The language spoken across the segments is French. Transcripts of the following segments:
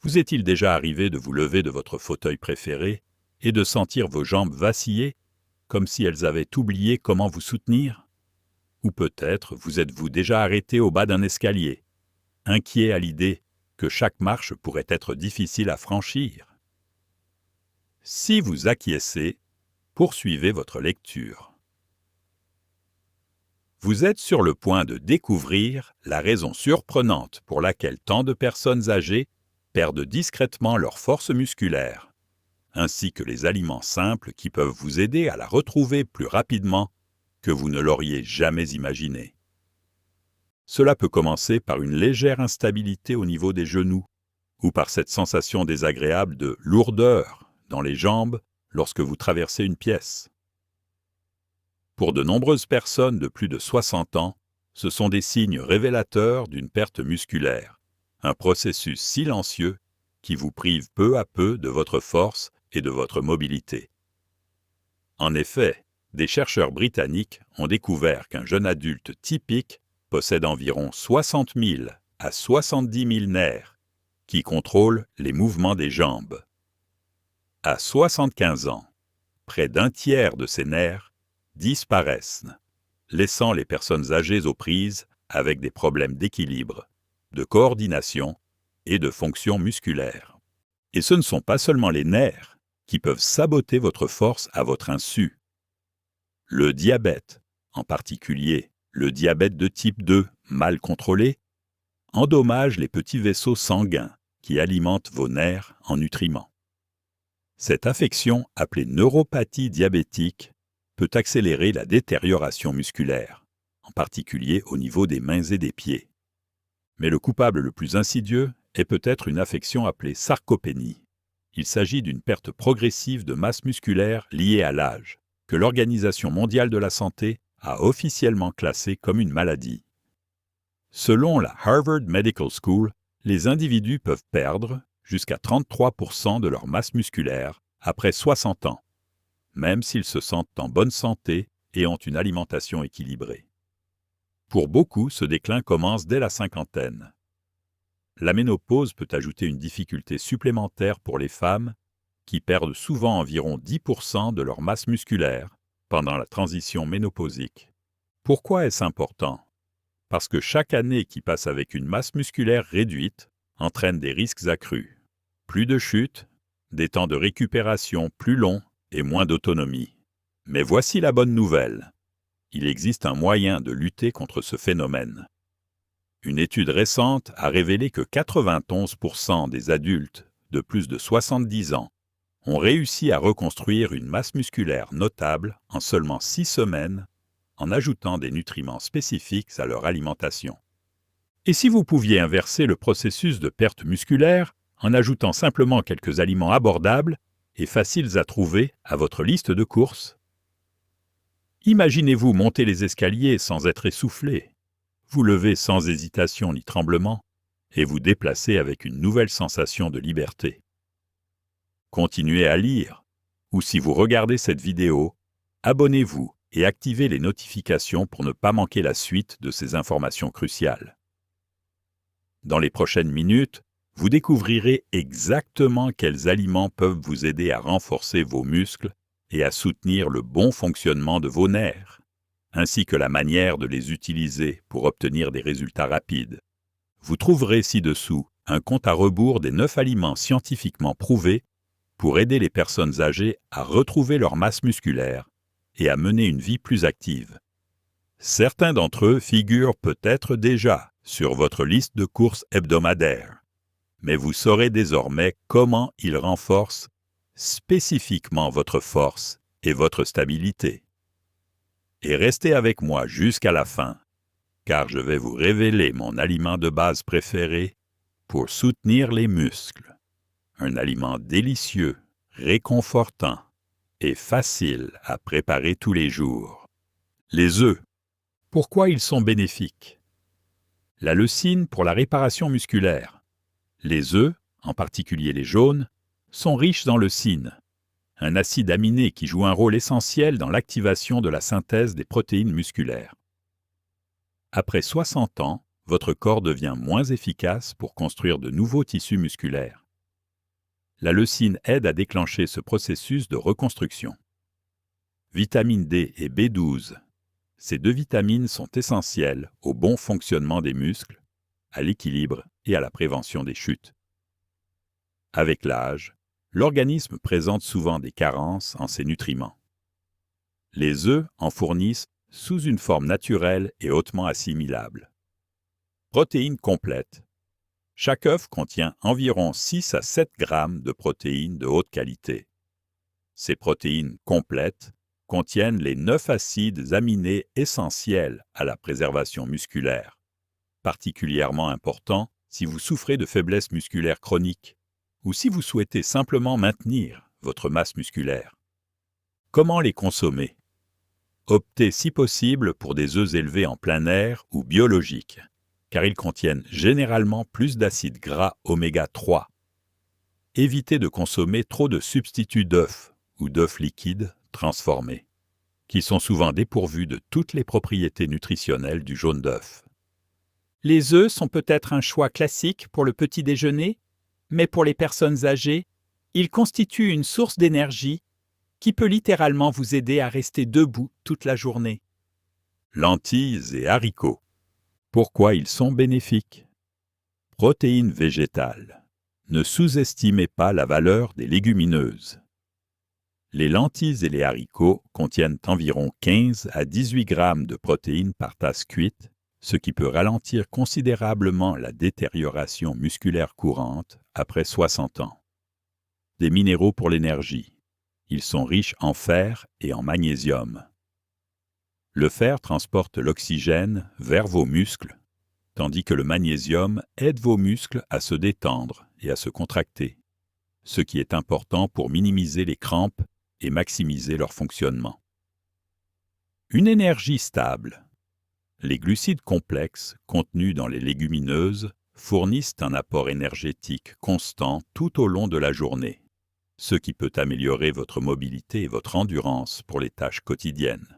Vous est-il déjà arrivé de vous lever de votre fauteuil préféré et de sentir vos jambes vaciller, comme si elles avaient oublié comment vous soutenir? Ou peut-être vous êtes-vous déjà arrêté au bas d'un escalier, inquiet à l'idée que chaque marche pourrait être difficile à franchir? Si vous acquiescez, poursuivez votre lecture. Vous êtes sur le point de découvrir la raison surprenante pour laquelle tant de personnes âgées perdent discrètement leur force musculaire, ainsi que les aliments simples qui peuvent vous aider à la retrouver plus rapidement que vous ne l'auriez jamais imaginé. Cela peut commencer par une légère instabilité au niveau des genoux, ou par cette sensation désagréable de lourdeur dans les jambes lorsque vous traversez une pièce. Pour de nombreuses personnes de plus de 60 ans, ce sont des signes révélateurs d'une perte musculaire, un processus silencieux qui vous prive peu à peu de votre force et de votre mobilité. En effet, des chercheurs britanniques ont découvert qu'un jeune adulte typique possède environ 60 000 à 70 000 nerfs qui contrôlent les mouvements des jambes. À 75 ans, près d'un tiers de ces nerfs disparaissent, laissant les personnes âgées aux prises avec des problèmes d'équilibre, de coordination et de fonction musculaire. Et ce ne sont pas seulement les nerfs qui peuvent saboter votre force à votre insu. Le diabète, en particulier le diabète de type 2 mal contrôlé, endommage les petits vaisseaux sanguins qui alimentent vos nerfs en nutriments. Cette affection, appelée neuropathie diabétique, peut accélérer la détérioration musculaire, en particulier au niveau des mains et des pieds. Mais le coupable le plus insidieux est peut-être une affection appelée sarcopénie. Il s'agit d'une perte progressive de masse musculaire liée à l'âge, que l'Organisation mondiale de la santé a officiellement classée comme une maladie. Selon la Harvard Medical School, les individus peuvent perdre jusqu'à 33% de leur masse musculaire après 60 ans, même s'ils se sentent en bonne santé et ont une alimentation équilibrée. Pour beaucoup, ce déclin commence dès la cinquantaine. La ménopause peut ajouter une difficulté supplémentaire pour les femmes qui perdent souvent environ 10% de leur masse musculaire pendant la transition ménopausique. Pourquoi est-ce important? Parce que chaque année qui passe avec une masse musculaire réduite entraîne des risques accrus. Plus de chutes, des temps de récupération plus longs et moins d'autonomie. Mais voici la bonne nouvelle. Il existe un moyen de lutter contre ce phénomène. Une étude récente a révélé que 91% des adultes de plus de 70 ans ont réussi à reconstruire une masse musculaire notable en seulement 6 semaines en ajoutant des nutriments spécifiques à leur alimentation. Et si vous pouviez inverser le processus de perte musculaire en ajoutant simplement quelques aliments abordables et faciles à trouver à votre liste de courses? Imaginez-vous monter les escaliers sans être essoufflé, vous lever sans hésitation ni tremblement et vous déplacer avec une nouvelle sensation de liberté. Continuez à lire, ou si vous regardez cette vidéo, abonnez-vous et activez les notifications pour ne pas manquer la suite de ces informations cruciales. Dans les prochaines minutes, vous découvrirez exactement quels aliments peuvent vous aider à renforcer vos muscles et à soutenir le bon fonctionnement de vos nerfs, ainsi que la manière de les utiliser pour obtenir des résultats rapides. Vous trouverez ci-dessous un compte à rebours des 9 aliments scientifiquement prouvés pour aider les personnes âgées à retrouver leur masse musculaire et à mener une vie plus active. Certains d'entre eux figurent peut-être déjà sur votre liste de courses hebdomadaires, mais vous saurez désormais comment ils renforcent spécifiquement votre force et votre stabilité. Et restez avec moi jusqu'à la fin, car je vais vous révéler mon aliment de base préféré pour soutenir les muscles. Un aliment délicieux, réconfortant et facile à préparer tous les jours. Les œufs. Pourquoi ils sont bénéfiques? La leucine pour la réparation musculaire. Les œufs, en particulier les jaunes, sont riches en leucine, un acide aminé qui joue un rôle essentiel dans l'activation de la synthèse des protéines musculaires. Après 60 ans, votre corps devient moins efficace pour construire de nouveaux tissus musculaires. La leucine aide à déclencher ce processus de reconstruction. Vitamine D et B12. Ces deux vitamines sont essentielles au bon fonctionnement des muscles, à l'équilibre et à la prévention des chutes. Avec l'âge, l'organisme présente souvent des carences en ces nutriments. Les œufs en fournissent sous une forme naturelle et hautement assimilable. Protéines complètes. Chaque œuf contient environ 6 à 7 grammes de protéines de haute qualité. Ces protéines complètes contiennent les 9 acides aminés essentiels à la préservation musculaire, particulièrement importants si vous souffrez de faiblesse musculaire chronique ou si vous souhaitez simplement maintenir votre masse musculaire. Comment les consommer? Optez si possible pour des œufs élevés en plein air ou biologiques, car ils contiennent généralement plus d'acides gras oméga 3. Évitez de consommer trop de substituts d'œufs ou d'œufs liquides transformés, qui sont souvent dépourvus de toutes les propriétés nutritionnelles du jaune d'œuf. Les œufs sont peut-être un choix classique pour le petit déjeuner, mais pour les personnes âgées, ils constituent une source d'énergie qui peut littéralement vous aider à rester debout toute la journée. Lentilles et haricots. Pourquoi ils sont bénéfiques? Protéines végétales. Ne sous-estimez pas la valeur des légumineuses. Les lentilles et les haricots contiennent environ 15 à 18 grammes de protéines par tasse cuite, ce qui peut ralentir considérablement la détérioration musculaire courante après 60 ans. Des minéraux pour l'énergie. Ils sont riches en fer et en magnésium. Le fer transporte l'oxygène vers vos muscles, tandis que le magnésium aide vos muscles à se détendre et à se contracter, ce qui est important pour minimiser les crampes et maximiser leur fonctionnement. Une énergie stable. Les glucides complexes contenus dans les légumineuses fournissent un apport énergétique constant tout au long de la journée, ce qui peut améliorer votre mobilité et votre endurance pour les tâches quotidiennes.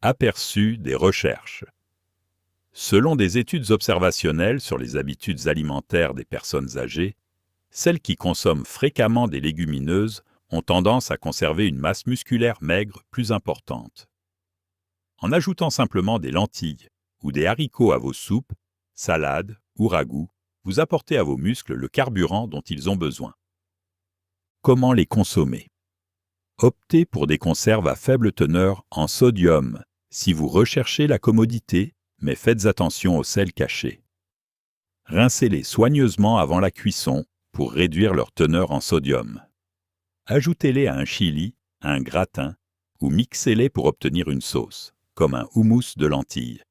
Aperçu des recherches. Selon des études observationnelles sur les habitudes alimentaires des personnes âgées, celles qui consomment fréquemment des légumineuses ont tendance à conserver une masse musculaire maigre plus importante. En ajoutant simplement des lentilles ou des haricots à vos soupes, salades ou ragoûts, vous apportez à vos muscles le carburant dont ils ont besoin. Comment les consommer? Optez pour des conserves à faible teneur en sodium si vous recherchez la commodité, mais faites attention au sel caché. Rincez-les soigneusement avant la cuisson pour réduire leur teneur en sodium. Ajoutez-les à un chili, à un gratin, ou mixez-les pour obtenir une sauce, comme un houmous de lentilles,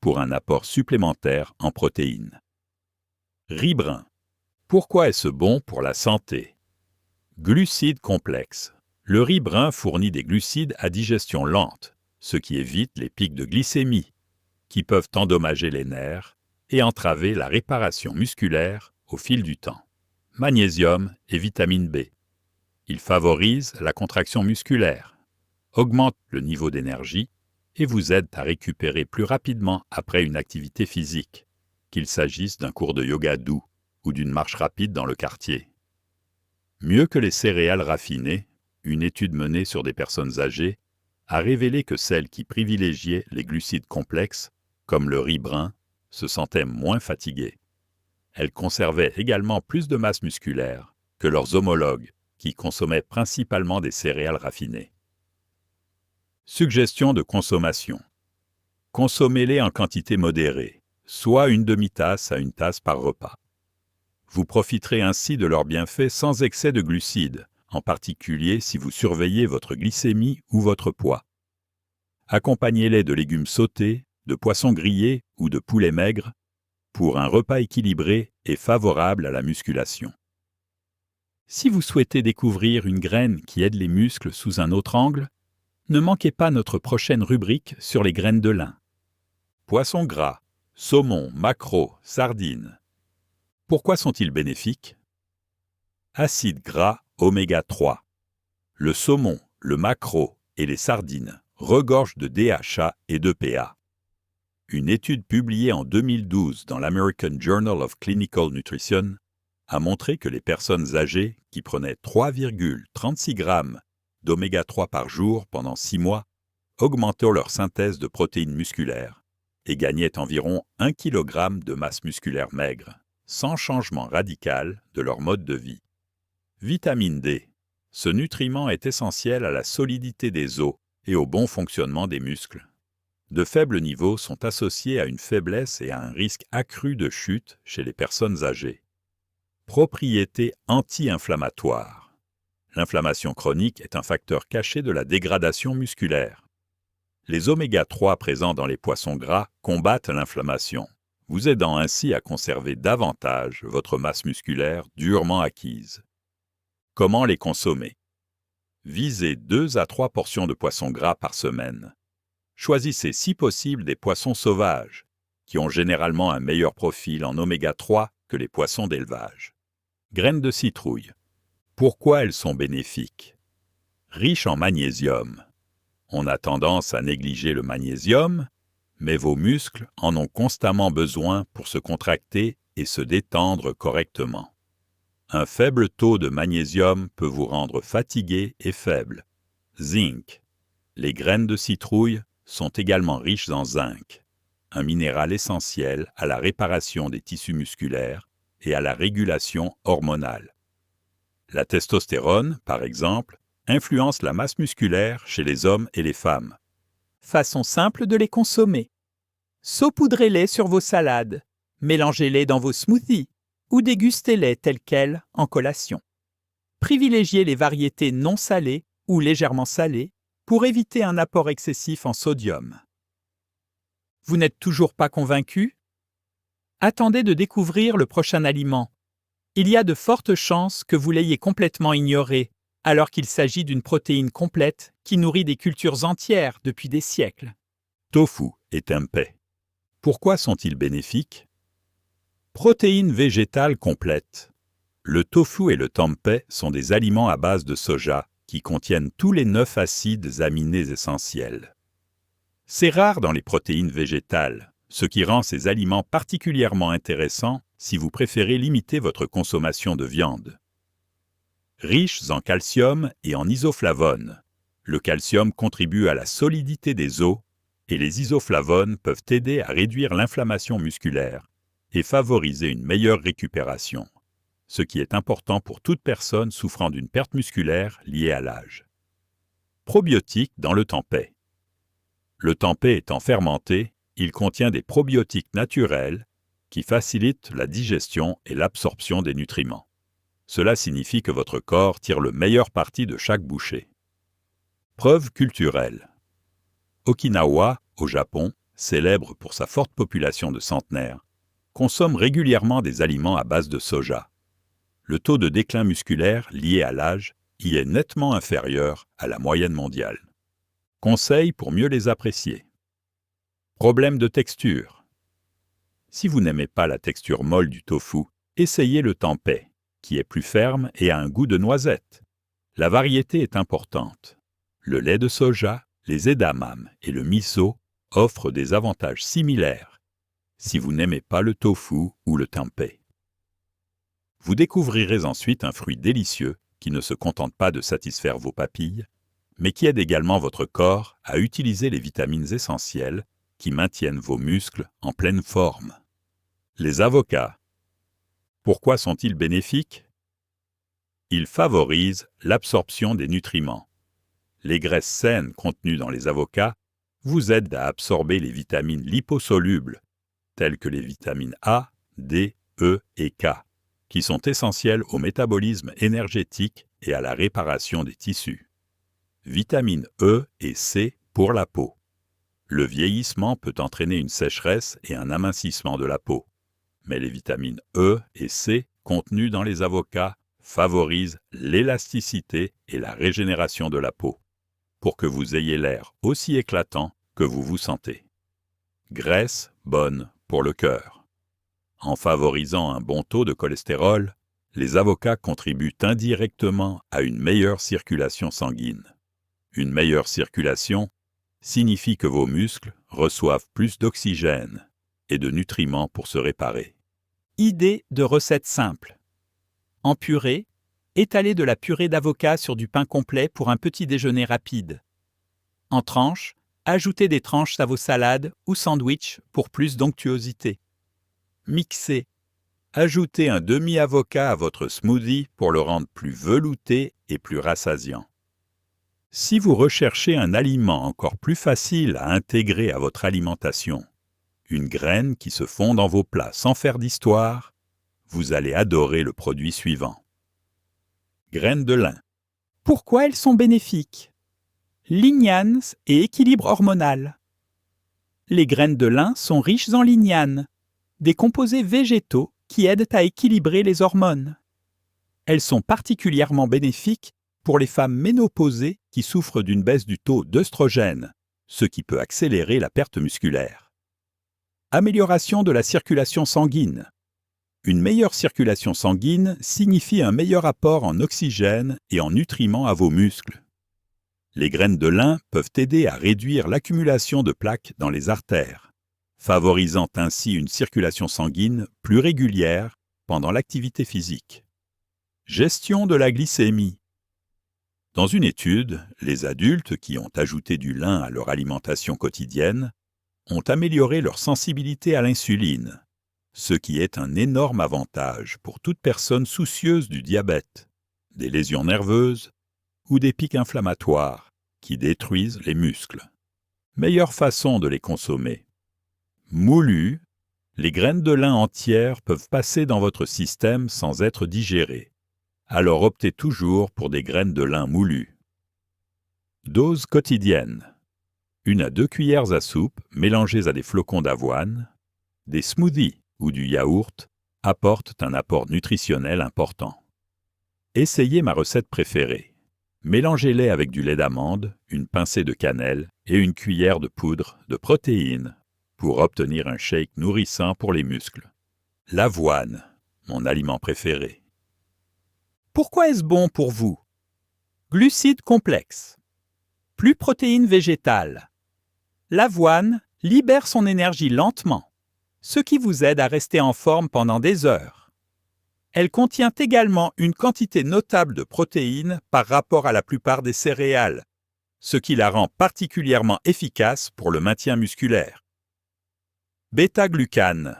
pour un apport supplémentaire en protéines. Riz brun. Pourquoi est-ce bon pour la santé? Glucides complexes. Le riz brun fournit des glucides à digestion lente, ce qui évite les pics de glycémie, qui peuvent endommager les nerfs et entraver la réparation musculaire au fil du temps. Magnésium et vitamine B. Il favorise la contraction musculaire, augmente le niveau d'énergie et vous aide à récupérer plus rapidement après une activité physique, qu'il s'agisse d'un cours de yoga doux ou d'une marche rapide dans le quartier. Mieux que les céréales raffinées, une étude menée sur des personnes âgées a révélé que celles qui privilégiaient les glucides complexes, comme le riz brun, se sentaient moins fatiguées. Elles conservaient également plus de masse musculaire que leurs homologues qui consommaient principalement des céréales raffinées. Suggestion de consommation. Consommez-les en quantité modérée, soit une demi-tasse à une tasse par repas. Vous profiterez ainsi de leurs bienfaits sans excès de glucides, en particulier si vous surveillez votre glycémie ou votre poids. Accompagnez-les de légumes sautés, de poissons grillés ou de poulet maigre pour un repas équilibré et favorable à la musculation. Si vous souhaitez découvrir une graine qui aide les muscles sous un autre angle, ne manquez pas notre prochaine rubrique sur les graines de lin. Poissons gras, saumon, maquereau, sardines. Pourquoi sont-ils bénéfiques? Acides gras oméga 3. Le saumon, le maquereau et les sardines regorgent de DHA et d'EPA. Une étude publiée en 2012 dans l'American Journal of Clinical Nutrition a montré que les personnes âgées qui prenaient 3,36 grammes d'oméga 3 par jour pendant 6 mois augmentaient leur synthèse de protéines musculaires et gagnaient environ 1 kg de masse musculaire maigre, sans changement radical de leur mode de vie. Vitamine D. Ce nutriment est essentiel à la solidité des os et au bon fonctionnement des muscles. De faibles niveaux sont associés à une faiblesse et à un risque accru de chute chez les personnes âgées. Propriétés anti-inflammatoires. L'inflammation chronique est un facteur caché de la dégradation musculaire. Les oméga 3 présents dans les poissons gras combattent l'inflammation, vous aidant ainsi à conserver davantage votre masse musculaire durement acquise. Comment les consommer? Visez 2 à 3 portions de poissons gras par semaine. Choisissez si possible des poissons sauvages, qui ont généralement un meilleur profil en oméga 3 que les poissons d'élevage. Graines de citrouille. Pourquoi elles sont bénéfiques? Riches en magnésium. On a tendance à négliger le magnésium, mais vos muscles en ont constamment besoin pour se contracter et se détendre correctement. Un faible taux de magnésium peut vous rendre fatigué et faible. Zinc. Les graines de citrouille sont également riches en zinc, un minéral essentiel à la réparation des tissus musculaires et à la régulation hormonale. La testostérone, par exemple, influence la masse musculaire chez les hommes et les femmes. Façon simple de les consommer. Saupoudrez-les sur vos salades, mélangez-les dans vos smoothies ou dégustez-les tels quels en collation. Privilégiez les variétés non salées ou légèrement salées pour éviter un apport excessif en sodium. Vous n'êtes toujours pas convaincu? Attendez de découvrir le prochain aliment. Il y a de fortes chances que vous l'ayez complètement ignoré, alors qu'il s'agit d'une protéine complète qui nourrit des cultures entières depuis des siècles. Tofu et tempeh. Pourquoi sont-ils bénéfiques? Protéines végétales complètes. Le tofu et le tempeh sont des aliments à base de soja qui contiennent tous les 9 acides aminés essentiels. C'est rare dans les protéines végétales, ce qui rend ces aliments particulièrement intéressants si vous préférez limiter votre consommation de viande. Riches en calcium et en isoflavones. Le calcium contribue à la solidité des os et les isoflavones peuvent aider à réduire l'inflammation musculaire et favoriser une meilleure récupération, ce qui est important pour toute personne souffrant d'une perte musculaire liée à l'âge. Probiotiques dans le tempeh. Le tempeh étant fermenté, il contient des probiotiques naturels qui facilitent la digestion et l'absorption des nutriments. Cela signifie que votre corps tire le meilleur parti de chaque bouchée. Preuve culturelle. Okinawa, au Japon, célèbre pour sa forte population de centenaires, consomme régulièrement des aliments à base de soja. Le taux de déclin musculaire lié à l'âge y est nettement inférieur à la moyenne mondiale. Conseils pour mieux les apprécier. Problème de texture. Si vous n'aimez pas la texture molle du tofu, essayez le tempeh, qui est plus ferme et a un goût de noisette. La variété est importante. Le lait de soja, les edamame et le miso offrent des avantages similaires si vous n'aimez pas le tofu ou le tempeh. Vous découvrirez ensuite un fruit délicieux qui ne se contente pas de satisfaire vos papilles, mais qui aide également votre corps à utiliser les vitamines essentielles qui maintiennent vos muscles en pleine forme. Les avocats. Pourquoi sont-ils bénéfiques? Ils favorisent l'absorption des nutriments. Les graisses saines contenues dans les avocats vous aident à absorber les vitamines liposolubles, telles que les vitamines A, D, E et K, qui sont essentielles au métabolisme énergétique et à la réparation des tissus. Vitamines E et C pour la peau. Le vieillissement peut entraîner une sécheresse et un amincissement de la peau, mais les vitamines E et C contenues dans les avocats favorisent l'élasticité et la régénération de la peau, pour que vous ayez l'air aussi éclatant que vous vous sentez. Graisse bonne pour le cœur. En favorisant un bon taux de cholestérol, les avocats contribuent indirectement à une meilleure circulation sanguine. Une meilleure circulation signifie que vos muscles reçoivent plus d'oxygène et de nutriments pour se réparer. Idée de recette simple. En purée, étalez de la purée d'avocat sur du pain complet pour un petit déjeuner rapide. En tranches, ajoutez des tranches à vos salades ou sandwichs pour plus d'onctuosité. Mixez. Ajoutez un demi-avocat à votre smoothie pour le rendre plus velouté et plus rassasiant. Si vous recherchez un aliment encore plus facile à intégrer à votre alimentation, une graine qui se fond dans vos plats sans faire d'histoire, vous allez adorer le produit suivant. Graines de lin. Pourquoi elles sont bénéfiques? Lignanes et équilibre hormonal. Les graines de lin sont riches en lignanes, des composés végétaux qui aident à équilibrer les hormones. Elles sont particulièrement bénéfiques pour les femmes ménopausées qui souffrent d'une baisse du taux d'œstrogène, ce qui peut accélérer la perte musculaire. Amélioration de la circulation sanguine. Une meilleure circulation sanguine signifie un meilleur apport en oxygène et en nutriments à vos muscles. Les graines de lin peuvent aider à réduire l'accumulation de plaques dans les artères, favorisant ainsi une circulation sanguine plus régulière pendant l'activité physique. Gestion de la glycémie. Dans une étude, les adultes qui ont ajouté du lin à leur alimentation quotidienne ont amélioré leur sensibilité à l'insuline, ce qui est un énorme avantage pour toute personne soucieuse du diabète, des lésions nerveuses ou des pics inflammatoires qui détruisent les muscles. Meilleure façon de les consommer. Moulues, les graines de lin entières peuvent passer dans votre système sans être digérées. Alors optez toujours pour des graines de lin moulues. Dose quotidienne. 1 à 2 cuillères à soupe mélangées à des flocons d'avoine. Des smoothies ou du yaourt apportent un apport nutritionnel important. Essayez ma recette préférée. Mélangez-les avec du lait d'amande, une pincée de cannelle et une cuillère de poudre de protéines pour obtenir un shake nourrissant pour les muscles. L'avoine, mon aliment préféré. Pourquoi est-ce bon pour vous? Glucides complexes. Plus protéines végétales. L'avoine libère son énergie lentement, ce qui vous aide à rester en forme pendant des heures. Elle contient également une quantité notable de protéines par rapport à la plupart des céréales, ce qui la rend particulièrement efficace pour le maintien musculaire. Bêta-glucane.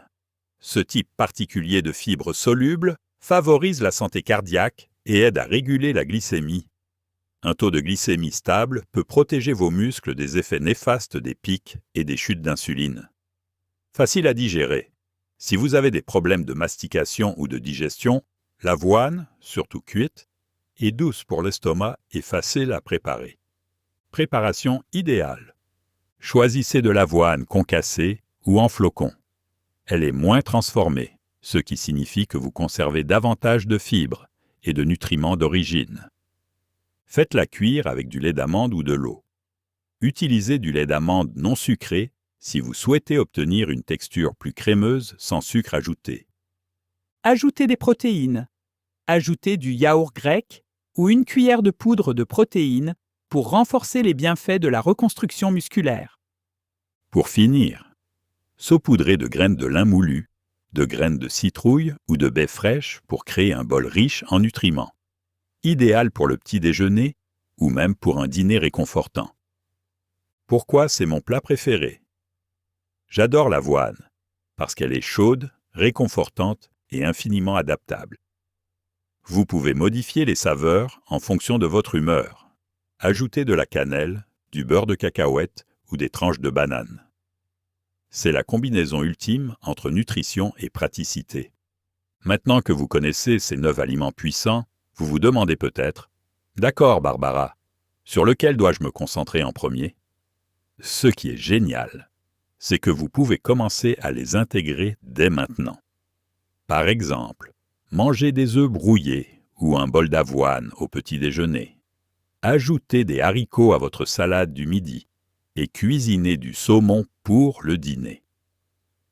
Ce type particulier de fibres solubles favorise la santé cardiaque et aide à réguler la glycémie. Un taux de glycémie stable peut protéger vos muscles des effets néfastes des pics et des chutes d'insuline. Facile à digérer. Si vous avez des problèmes de mastication ou de digestion, l'avoine, surtout cuite, est douce pour l'estomac et facile à préparer. Préparation idéale. Choisissez de l'avoine concassée ou en flocons. Elle est moins transformée, ce qui signifie que vous conservez davantage de fibres et de nutriments d'origine. Faites-la cuire avec du lait d'amande ou de l'eau. Utilisez du lait d'amande non sucré si vous souhaitez obtenir une texture plus crémeuse sans sucre ajouté. Ajoutez des protéines. Ajoutez du yaourt grec ou une cuillère de poudre de protéines pour renforcer les bienfaits de la reconstruction musculaire. Pour finir, saupoudrez de graines de lin moulu, de graines de citrouille ou de baies fraîches pour créer un bol riche en nutriments. Idéal pour le petit déjeuner ou même pour un dîner réconfortant. Pourquoi c'est mon plat préféré? J'adore l'avoine, parce qu'elle est chaude, réconfortante et infiniment adaptable. Vous pouvez modifier les saveurs en fonction de votre humeur. Ajoutez de la cannelle, du beurre de cacahuète ou des tranches de banane. C'est la combinaison ultime entre nutrition et praticité. Maintenant que vous connaissez ces 9 aliments puissants, vous vous demandez peut-être « D'accord, Barbara, sur lequel dois-je me concentrer en premier ?» Ce qui est génial, c'est que vous pouvez commencer à les intégrer dès maintenant. Par exemple, mangez des œufs brouillés ou un bol d'avoine au petit déjeuner. Ajoutez des haricots à votre salade du midi et cuisinez du saumon pour le dîner.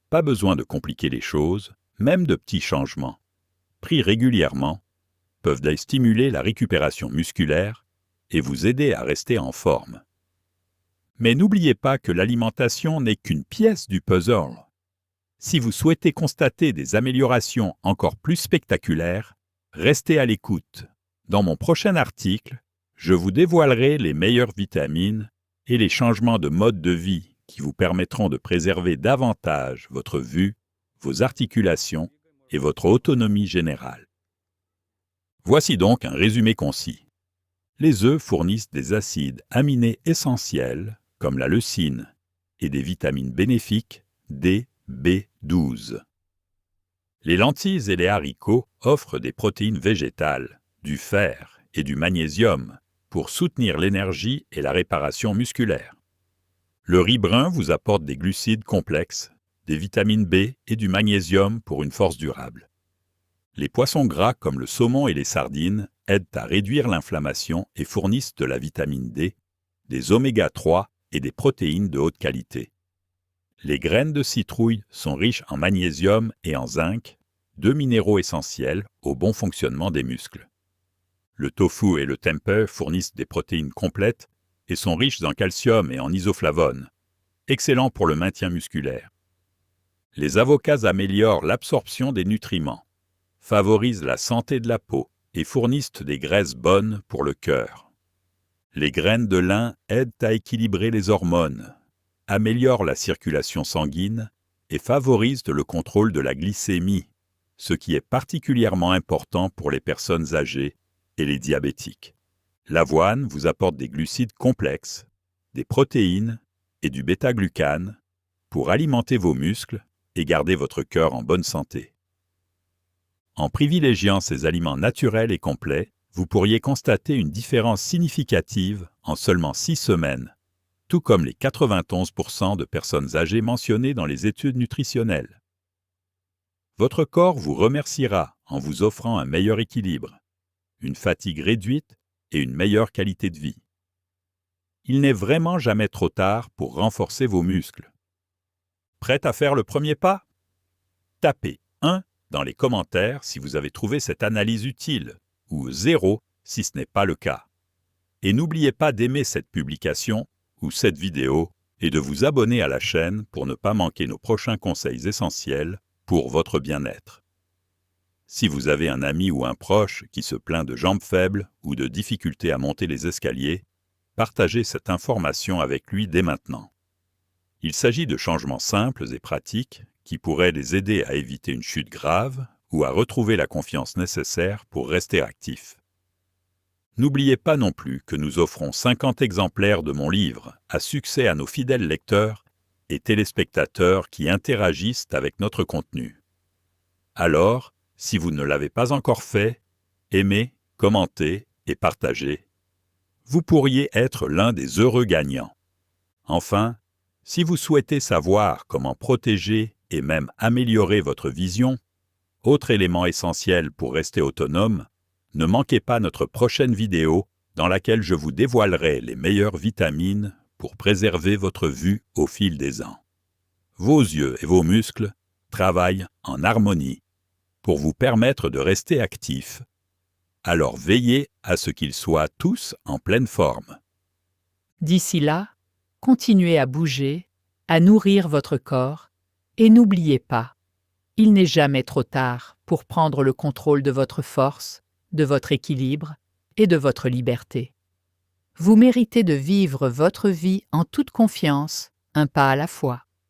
Pas besoin de compliquer les choses, même de petits changements, pris régulièrement, peuvent stimuler la récupération musculaire et vous aider à rester en forme. Mais n'oubliez pas que l'alimentation n'est qu'une pièce du puzzle. Si vous souhaitez constater des améliorations encore plus spectaculaires, Restez à l'écoute. Dans mon prochain article, je vous dévoilerai les meilleures vitamines et les changements de mode de vie qui vous permettront de préserver davantage votre vue, vos articulations et votre autonomie générale. Voici donc un résumé concis. Les œufs fournissent des acides aminés essentiels, comme la leucine, et des vitamines bénéfiques D, B12. Les lentilles et les haricots offrent des protéines végétales, du fer et du magnésium pour soutenir l'énergie et la réparation musculaire. Le riz brun vous apporte des glucides complexes, des vitamines B et du magnésium pour une force durable. Les poissons gras comme le saumon et les sardines aident à réduire l'inflammation et fournissent de la vitamine D, des oméga 3 et des protéines de haute qualité. Les graines de citrouille sont riches en magnésium et en zinc, deux minéraux essentiels au bon fonctionnement des muscles. Le tofu et le tempeh fournissent des protéines complètes et sont riches en calcium et en isoflavones, excellents pour le maintien musculaire. Les avocats améliorent l'absorption des nutriments, favorisent la santé de la peau et fournissent des graisses bonnes pour le cœur. Les graines de lin aident à équilibrer les hormones, améliorent la circulation sanguine et favorisent le contrôle de la glycémie, ce qui est particulièrement important pour les personnes âgées et les diabétiques. L'avoine vous apporte des glucides complexes, des protéines et du bêta-glucane pour alimenter vos muscles et garder votre cœur en bonne santé. En privilégiant ces aliments naturels et complets, vous pourriez constater une différence significative en seulement 6 semaines, tout comme les 91% de personnes âgées mentionnées dans les études nutritionnelles. Votre corps vous remerciera en vous offrant un meilleur équilibre, une fatigue réduite et une meilleure qualité de vie. Il n'est vraiment jamais trop tard pour renforcer vos muscles. Prêt à faire le premier pas? Tapez 1 dans les commentaires si vous avez trouvé cette analyse utile, ou 0 si ce n'est pas le cas. Et n'oubliez pas d'aimer cette publication ou cette vidéo et de vous abonner à la chaîne pour ne pas manquer nos prochains conseils essentiels pour votre bien-être. Si vous avez un ami ou un proche qui se plaint de jambes faibles ou de difficultés à monter les escaliers, partagez cette information avec lui dès maintenant. Il s'agit de changements simples et pratiques qui pourraient les aider à éviter une chute grave ou à retrouver la confiance nécessaire pour rester actifs. N'oubliez pas non plus que nous offrons 50 exemplaires de mon livre à succès à nos fidèles lecteurs et téléspectateurs qui interagissent avec notre contenu. Alors, si vous ne l'avez pas encore fait, aimez, commentez et partagez. Vous pourriez être l'un des heureux gagnants. Enfin, si vous souhaitez savoir comment protéger et même améliorer votre vision, autre élément essentiel pour rester autonome, ne manquez pas notre prochaine vidéo dans laquelle je vous dévoilerai les meilleures vitamines pour préserver votre vue au fil des ans. Vos yeux et vos muscles travaillent en harmonie pour vous permettre de rester actifs. Alors veillez à ce qu'ils soient tous en pleine forme. D'ici là, continuez à bouger, à nourrir votre corps, et n'oubliez pas, il n'est jamais trop tard pour prendre le contrôle de votre force, de votre équilibre et de votre liberté. Vous méritez de vivre votre vie en toute confiance, un pas à la fois.